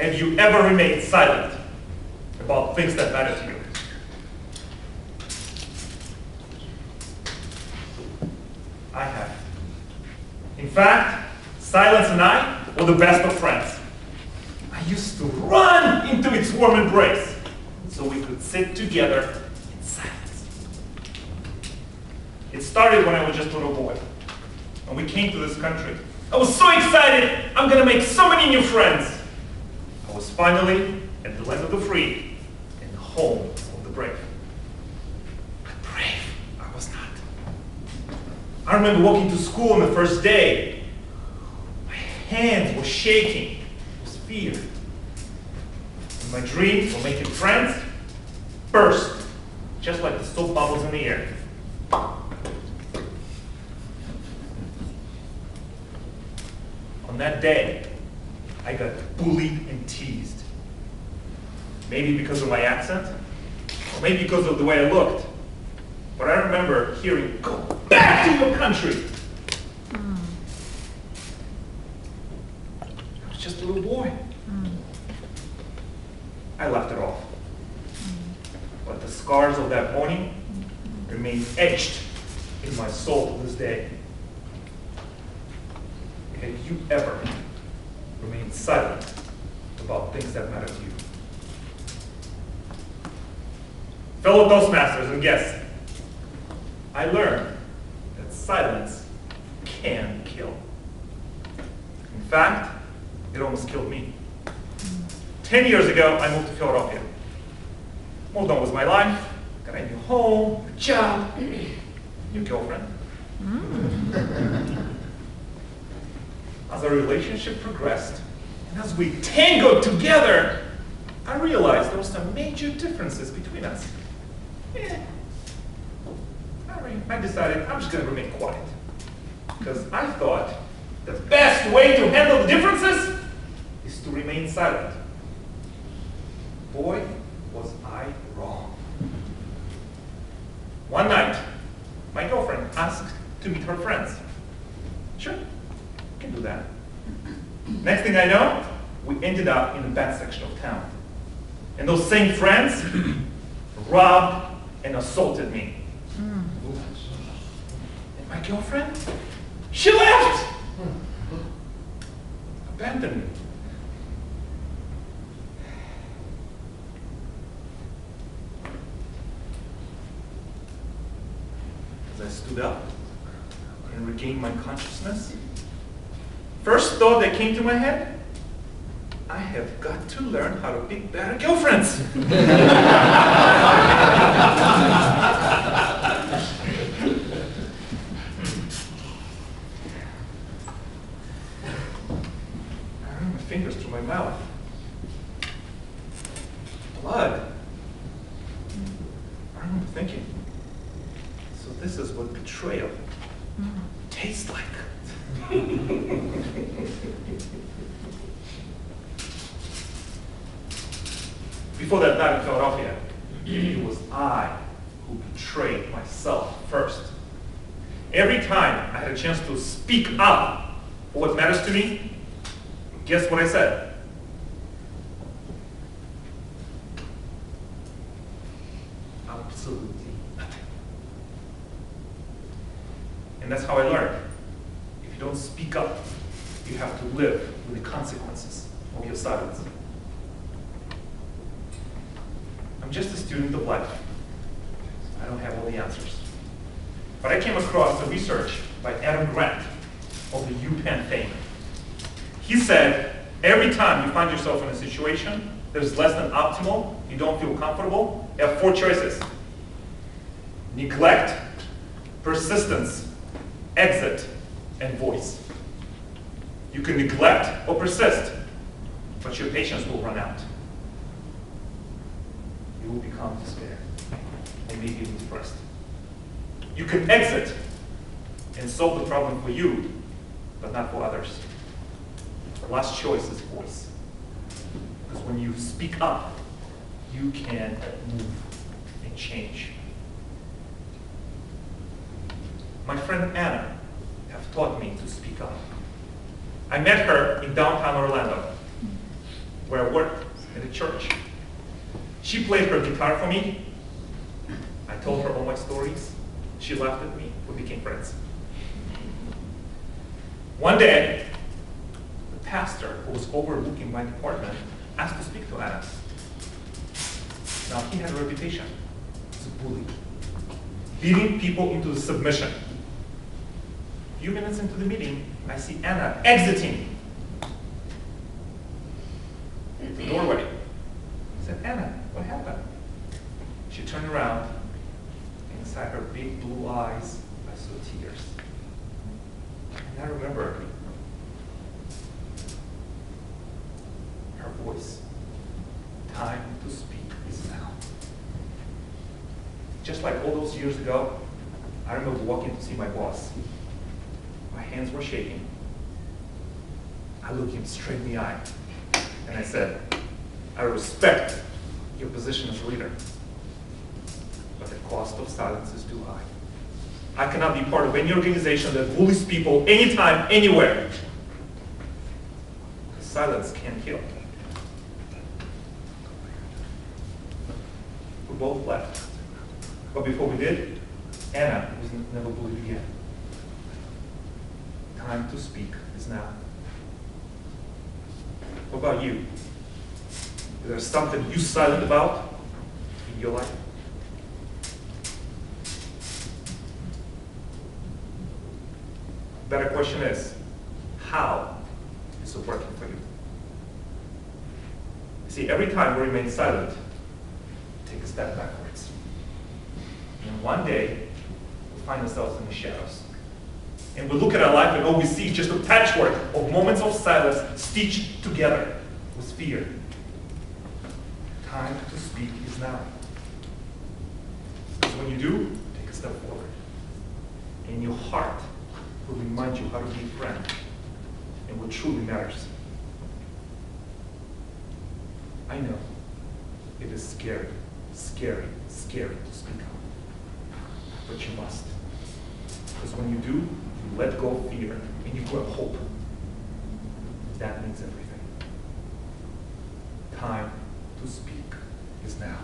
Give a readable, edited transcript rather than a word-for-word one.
Have you ever remained silent about things that matter to you? I have. In fact, silence and I were the best of friends. I used to run into its warm embrace so we could sit together in silence. It started when I was just a little boy. When we came to this country, I was so excited, I'm gonna make so many new friends. I was finally at the land of the free and home of the brave. But brave, I was not. I remember walking to school on the first day. My hands were shaking. It was fear. And my dreams of making friends burst, just like the soap bubbles in the air. On that day, I got bullied and teased. Maybe because of my accent, or maybe because of the way I looked. But I remember hearing, "Go back to your country." I was just a little boy. I laughed it off. But the scars of that morning remain etched in my soul to this day. Have you ever remained silent about things that matter to you? Fellow Toastmasters and guests, I learned that silence can kill. In fact, it almost killed me. 10 years ago, I moved to Philadelphia. Moved on with my life, got a new home, a job, new girlfriend. As our relationship progressed, and as we tangoed together, I realized there were some major differences between us. I decided I'm just going to remain quiet. Because I thought the best way to handle the differences is to remain silent. Boy, was I wrong. One night, my girlfriend asked to meet her friends. Sure, can do that. Next thing I know, we ended up in the bad section of town. And those same friends robbed and assaulted me. And my girlfriend, she left! Abandoned me. As I stood up and regained my consciousness, first thought that came to my head, I have got to learn how to pick better girlfriends. I ran my fingers through my mouth. Blood. I remember thinking, so this is what betrayal tastes like. Before that night in Philadelphia, it was I who betrayed myself first. Every time I had a chance to speak up for what matters to me, guess what I said? Absolutely nothing. And that's how I learned. If you don't speak up, you have to live with the consequences of your silence. I'm just a student of life. I don't have all the answers. But I came across a research by Adam Grant of the UPenn fame. He said, every time you find yourself in a situation that is less than optimal, you don't feel comfortable, you have 4 choices. Neglect, persistence, exit, and voice. You can neglect or persist, but your patience will run out. You will become despair, and maybe even depressed. You can exit and solve the problem for you, but not for others. The last choice is voice. Because when you speak up, you can move and change. My friend Anna have taught me to speak up. I met her in downtown Orlando. where I worked in the church. She played her guitar for me. I told her all my stories. She laughed at me. We became friends. One day, the pastor who was overlooking my department asked to speak to Anna. Now, he had a reputation as a bully, beating people into submission. A few minutes into the meeting, I see Anna exiting the doorway. I said, Anna, what happened? She turned around, and inside her big blue eyes, I saw tears. And I remember her voice. Time to speak is now. Just like all those years ago, I remember walking to see my boss. My hands were shaking. I looked him straight in the eye, and I said, I respect your position as a leader, but the cost of silence is too high. I cannot be part of any organization that bullies people anytime, anywhere. Silence can kill. We both left. But before we did, Anna was never bullied again. Time to speak is now. What about you? Is there something you silent about in your life? Better question is, how is it working for you? See, every time we remain silent, take a step backwards. And one day, we'll find ourselves in the shadows. And we look at our life and all we see is just a patchwork of moments of silence stitched together with fear. Time to speak is now. Because when you do, take a step forward. And your heart will remind you how to be a friend and what truly matters. I know it is scary, scary, scary to speak up. But you must. Because when you do, you let go of fear and you grow hope. That means everything. Time to speak is now.